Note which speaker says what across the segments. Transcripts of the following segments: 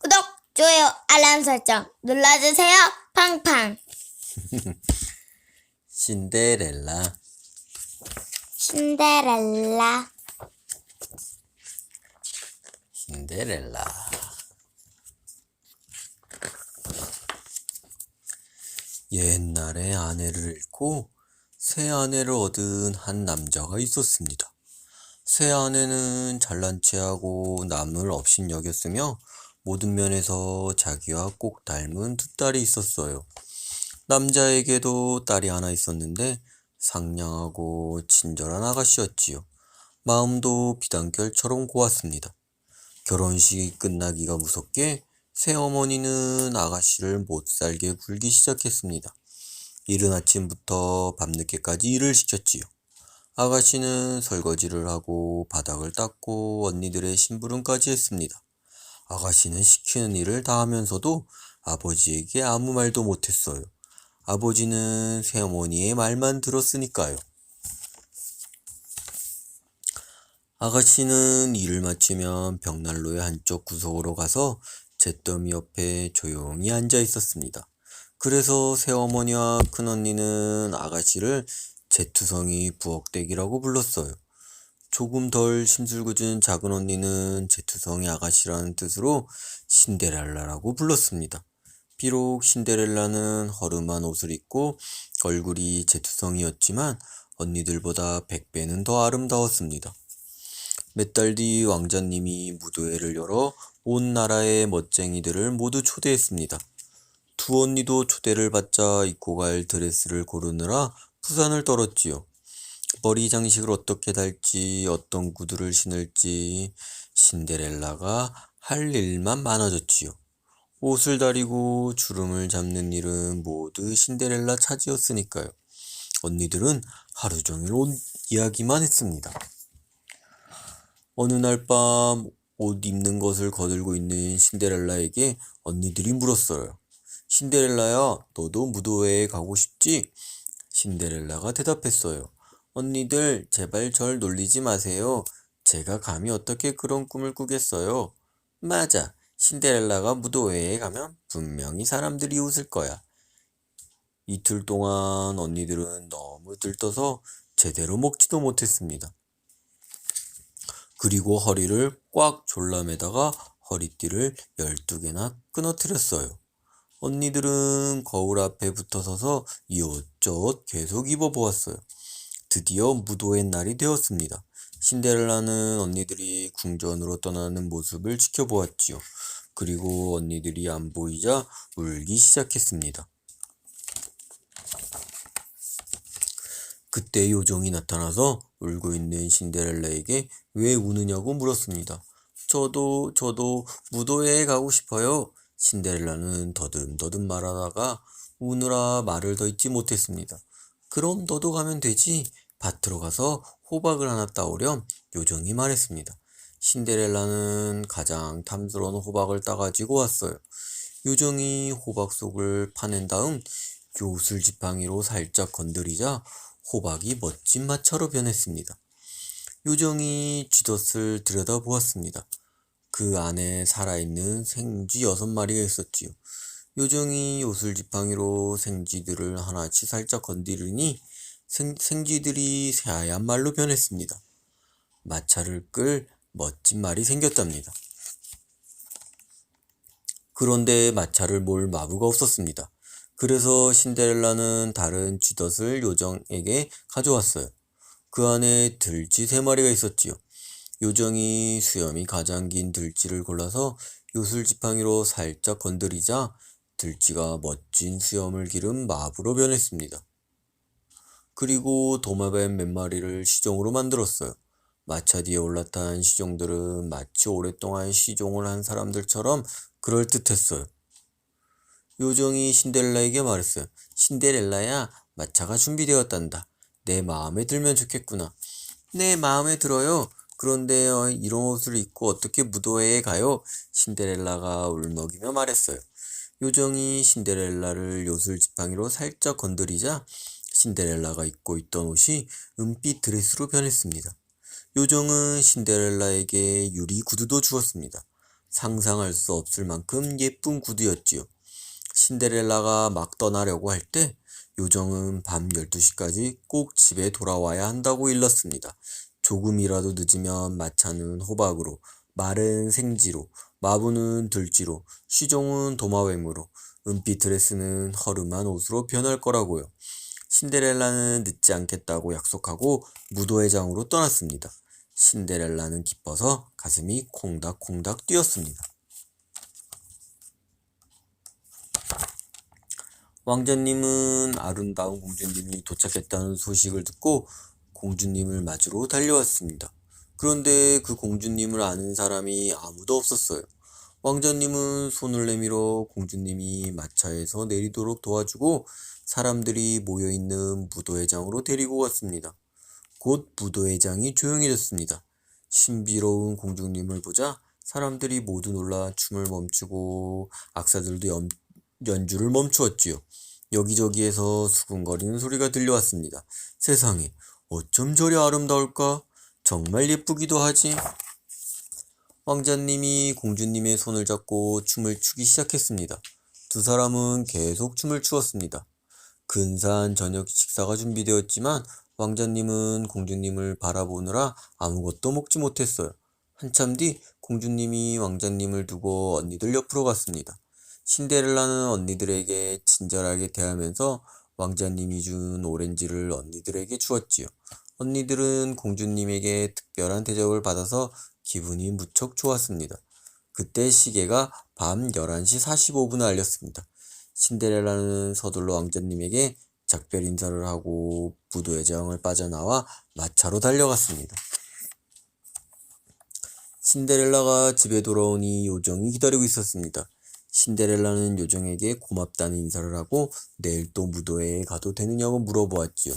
Speaker 1: 구독, 좋아요, 알람 설정 눌러주세요. 팡팡.
Speaker 2: 신데렐라.
Speaker 1: 신데렐라.
Speaker 2: 신데렐라. 옛날에 아내를 잃고 새 아내를 얻은 한 남자가 있었습니다. 새 아내는 잘난 체하고 남을 업신여겼으며 모든 면에서 자기와 꼭 닮은 두 딸이 있었어요. 남자에게도 딸이 하나 있었는데 상냥하고 친절한 아가씨였지요. 마음도 비단결처럼 고왔습니다. 결혼식이 끝나기가 무섭게 새어머니는 아가씨를 못살게 굴기 시작했습니다. 이른 아침부터 밤늦게까지 일을 시켰지요. 아가씨는 설거지를 하고 바닥을 닦고 언니들의 심부름까지 했습니다. 아가씨는 시키는 일을 다 하면서도 아버지에게 아무 말도 못했어요. 아버지는 새어머니의 말만 들었으니까요. 아가씨는 일을 마치면 벽난로의 한쪽 구석으로 가서 잿더미 옆에 조용히 앉아 있었습니다. 그래서 새어머니와 큰언니는 아가씨를 제투성이 부엌댁이라고 불렀어요. 조금 덜 심술궂은 작은 언니는 제투성이 아가씨라는 뜻으로 신데렐라라고 불렀습니다. 비록 신데렐라는 허름한 옷을 입고 얼굴이 제투성이었지만 언니들보다 100배는 더 아름다웠습니다. 몇 달 뒤 왕자님이 무도회를 열어 온 나라의 멋쟁이들을 모두 초대했습니다. 두 언니도 초대를 받자 입고 갈 드레스를 고르느라 부산을 떨었지요. 머리 장식을 어떻게 달지, 어떤 구두를 신을지 신데렐라가 할 일만 많아졌지요. 옷을 다리고 주름을 잡는 일은 모두 신데렐라 차지였으니까요. 언니들은 하루 종일 옷 이야기만 했습니다. 어느 날 밤 옷 입는 것을 거들고 있는 신데렐라에게 언니들이 물었어요. 신데렐라야, 너도 무도회에 가고 싶지? 신데렐라가 대답했어요. 언니들, 제발 절 놀리지 마세요. 제가 감히 어떻게 그런 꿈을 꾸겠어요? 맞아. 신데렐라가 무도회에 가면 분명히 사람들이 웃을 거야. 이틀 동안 언니들은 너무 들떠서 제대로 먹지도 못했습니다. 그리고 허리를 꽉 졸라매다가 허리띠를 12개나 끊어뜨렸어요. 언니들은 거울 앞에 붙어서서 이옷저옷 계속 입어보았어요. 드디어 무도회 날이 되었습니다. 신데렐라는 언니들이 궁전으로 떠나는 모습을 지켜보았지요. 그리고 언니들이 안 보이자 울기 시작했습니다. 그때 요정이 나타나서 울고 있는 신데렐라에게 왜 우느냐고 물었습니다. 저도 무도회에 가고 싶어요. 신데렐라는 더듬더듬 말하다가 우느라 말을 더 잇지 못했습니다. 그럼 너도 가면 되지. 밭으로 가서 호박을 하나 따오렴. 요정이 말했습니다. 신데렐라는 가장 탐스러운 호박을 따가지고 왔어요. 요정이 호박 속을 파낸 다음 요술 지팡이로 살짝 건드리자 호박이 멋진 마차로 변했습니다. 요정이 쥐덫을 들여다보았습니다. 그 안에 살아있는 생쥐 6마리가 있었지요. 요정이 요술 지팡이로 생쥐들을 하나씩 살짝 건드리니 생쥐들이 새하얀 말로 변했습니다. 마차를 끌 멋진 말이 생겼답니다. 그런데 마차를 몰 마부가 없었습니다. 그래서 신데렐라는 다른 쥐덫을 요정에게 가져왔어요. 그 안에 들쥐 3마리가 있었지요. 요정이 수염이 가장 긴 들쥐를 골라서 요술지팡이로 살짝 건드리자 들쥐가 멋진 수염을 기른 마부로 변했습니다. 그리고 도마뱀 몇 마리를 시종으로 만들었어요. 마차 뒤에 올라탄 시종들은 마치 오랫동안 시종을 한 사람들처럼 그럴듯했어요. 요정이 신데렐라에게 말했어요. 신데렐라야, 마차가 준비되었단다. 내 마음에 들면 좋겠구나. 네, 마음에 들어요. 그런데 이런 옷을 입고 어떻게 무도회에 가요? 신데렐라가 울먹이며 말했어요. 요정이 신데렐라를 요술 지팡이로 살짝 건드리자 신데렐라가 입고 있던 옷이 은빛 드레스로 변했습니다. 요정은 신데렐라에게 유리 구두도 주었습니다. 상상할 수 없을 만큼 예쁜 구두였지요. 신데렐라가 막 떠나려고 할 때 요정은 밤 12시까지 꼭 집에 돌아와야 한다고 일렀습니다. 조금이라도 늦으면 마차는 호박으로, 말은 생지로, 마부는 들쥐로, 시종은 도마뱀으로, 은빛 드레스는 허름한 옷으로 변할 거라고요. 신데렐라는 늦지 않겠다고 약속하고 무도회장으로 떠났습니다. 신데렐라는 기뻐서 가슴이 콩닥콩닥 뛰었습니다. 왕자님은 아름다운 공주님이 도착했다는 소식을 듣고 공주님을 맞으러 달려왔습니다. 그런데 그 공주님을 아는 사람이 아무도 없었어요. 왕자님은 손을 내밀어 공주님이 마차에서 내리도록 도와주고 사람들이 모여있는 무도회장으로 데리고 갔습니다. 곧 무도회장이 조용해졌습니다. 신비로운 공주님을 보자 사람들이 모두 놀라 춤을 멈추고 악사들도 연주를 멈추었지요. 여기저기에서 수군거리는 소리가 들려왔습니다. 세상에, 어쩜 저리 아름다울까? 정말 예쁘기도 하지. 왕자님이 공주님의 손을 잡고 춤을 추기 시작했습니다. 두 사람은 계속 춤을 추었습니다. 근사한 저녁 식사가 준비되었지만 왕자님은 공주님을 바라보느라 아무것도 먹지 못했어요. 한참 뒤 공주님이 왕자님을 두고 언니들 옆으로 갔습니다. 신데렐라는 언니들에게 친절하게 대하면서 왕자님이 준 오렌지를 언니들에게 주었지요. 언니들은 공주님에게 특별한 대접을 받아서 기분이 무척 좋았습니다. 그때 시계가 밤 11시 45분을 알렸습니다. 신데렐라는 서둘러 왕자님에게 작별 인사를 하고 무도회장을 빠져나와 마차로 달려갔습니다. 신데렐라가 집에 돌아오니 요정이 기다리고 있었습니다. 신데렐라는 요정에게 고맙다는 인사를 하고 내일 또 무도회에 가도 되느냐고 물어보았지요.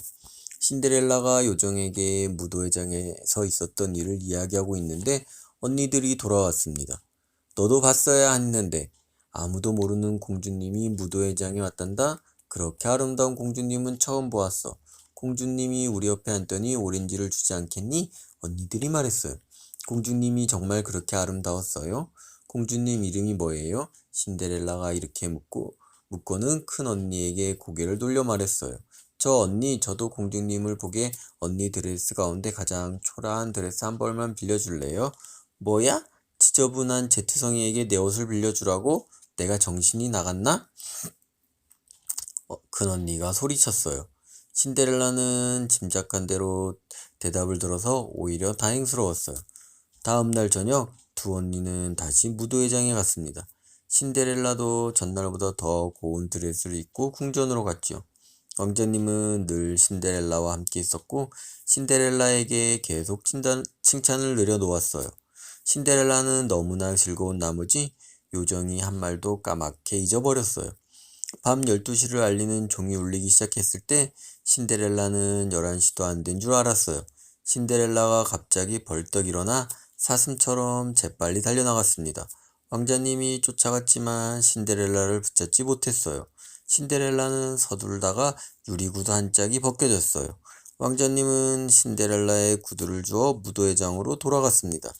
Speaker 2: 신데렐라가 요정에게 무도회장에서 있었던 일을 이야기하고 있는데 언니들이 돌아왔습니다. 너도 봤어야 했는데 아무도 모르는 공주님이 무도회장에 왔단다. 그렇게 아름다운 공주님은 처음 보았어. 공주님이 우리 옆에 앉더니 오렌지를 주지 않겠니? 언니들이 말했어요. 공주님이 정말 그렇게 아름다웠어요? 공주님 이름이 뭐예요? 신데렐라가 이렇게 묻고는 큰 언니에게 고개를 돌려 말했어요. 저 언니, 저도 공주님을 보게 언니 드레스 가운데 가장 초라한 드레스 한 벌만 빌려줄래요? 뭐야? 지저분한 제트성이에게 내 옷을 빌려주라고? 내가 정신이 나갔나? 큰 언니가 소리쳤어요. 신데렐라는 짐작한 대로 대답을 들어서 오히려 다행스러웠어요. 다음 날 저녁 두 언니는 다시 무도회장에 갔습니다. 신데렐라도 전날보다 더 고운 드레스를 입고 궁전으로 갔지요. 왕자님은 늘 신데렐라와 함께 있었고 신데렐라에게 계속 칭찬을 내려놓았어요. 신데렐라는 너무나 즐거운 나머지 요정이 한 말도 까맣게 잊어버렸어요. 밤 12시를 알리는 종이 울리기 시작했을 때 신데렐라는 11시도 안 된 줄 알았어요. 신데렐라가 갑자기 벌떡 일어나 사슴처럼 재빨리 달려나갔습니다. 왕자님이 쫓아갔지만 신데렐라를 붙잡지 못했어요. 신데렐라는 서둘다가 유리구두 한 짝이 벗겨졌어요. 왕자님은 신데렐라의 구두를 주어 무도회장으로 돌아갔습니다.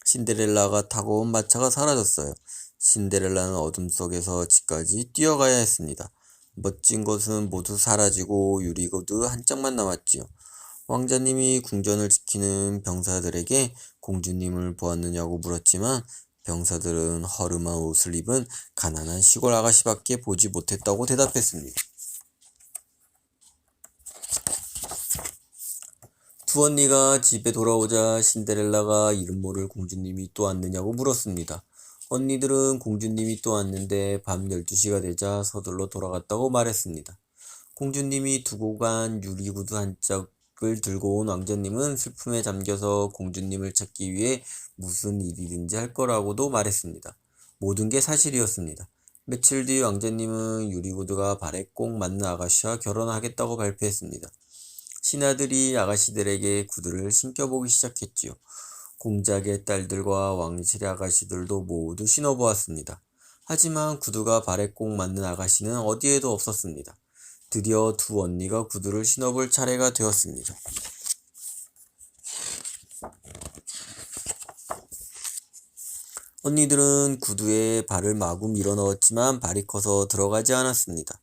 Speaker 2: 신데렐라가 타고 온 마차가 사라졌어요. 신데렐라는 어둠 속에서 집까지 뛰어가야 했습니다. 멋진 것은 모두 사라지고 유리구두 한 짝만 남았지요. 왕자님이 궁전을 지키는 병사들에게 공주님을 보았느냐고 물었지만 병사들은 허름한 옷을 입은 가난한 시골 아가씨밖에 보지 못했다고 대답했습니다. 두 언니가 집에 돌아오자 신데렐라가 이름 모를 공주님이 또 왔느냐고 물었습니다. 언니들은 공주님이 또 왔는데 밤 12시가 되자 서둘러 돌아갔다고 말했습니다. 공주님이 두고 간 유리구두 한 짝을 들고 온 왕자님은 슬픔에 잠겨서 공주님을 찾기 위해 무슨 일이든지 할 거라고도 말했습니다. 모든 게 사실이었습니다. 며칠 뒤 왕자님은 유리구두가 발에 꼭 맞는 아가씨와 결혼하겠다고 발표했습니다. 신하들이 아가씨들에게 구두를 신겨보기 시작했지요. 공작의 딸들과 왕실의 아가씨들도 모두 신어보았습니다. 하지만 구두가 발에 꼭 맞는 아가씨는 어디에도 없었습니다. 드디어 두 언니가 구두를 신어볼 차례가 되었습니다. 언니들은 구두에 발을 마구 밀어 넣었지만 발이 커서 들어가지 않았습니다.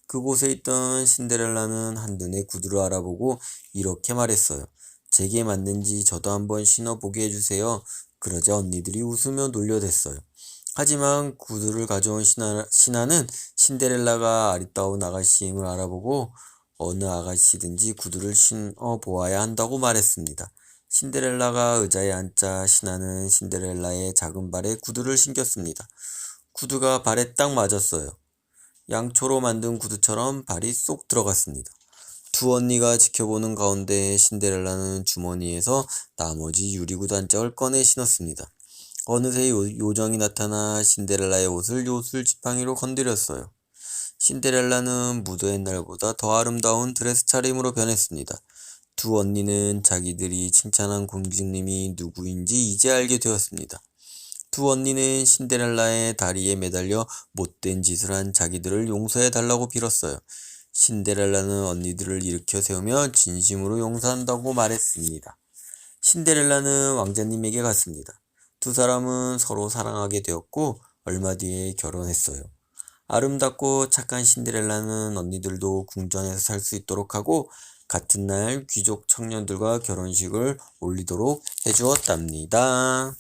Speaker 2: 그곳에 있던 신데렐라는 한눈에 구두를 알아보고 이렇게 말했어요. 제게 맞는지 저도 한번 신어보게 해주세요. 그러자 언니들이 웃으며 놀려댔어요. 하지만 구두를 가져온 신하는 신데렐라가 아리따운 아가씨임을 알아보고 어느 아가씨든지 구두를 신어 보아야 한다고 말했습니다. 신데렐라가 의자에 앉자 신하는 신데렐라의 작은 발에 구두를 신겼습니다. 구두가 발에 딱 맞았어요. 양초로 만든 구두처럼 발이 쏙 들어갔습니다. 두 언니가 지켜보는 가운데 신데렐라는 주머니에서 나머지 유리구두 한 짝을 꺼내 신었습니다. 어느새 요정이 나타나 신데렐라의 옷을 요술 지팡이로 건드렸어요. 신데렐라는 무더의 날보다 더 아름다운 드레스 차림으로 변했습니다. 두 언니는 자기들이 칭찬한 공주님이 누구인지 이제 알게 되었습니다. 두 언니는 신데렐라의 다리에 매달려 못된 짓을 한 자기들을 용서해 달라고 빌었어요. 신데렐라는 언니들을 일으켜 세우며 진심으로 용서한다고 말했습니다. 신데렐라는 왕자님에게 갔습니다. 두 사람은 서로 사랑하게 되었고 얼마 뒤에 결혼했어요. 아름답고 착한 신데렐라는 언니들도 궁전에서 살 수 있도록 하고 같은 날 귀족 청년들과 결혼식을 올리도록 해주었답니다.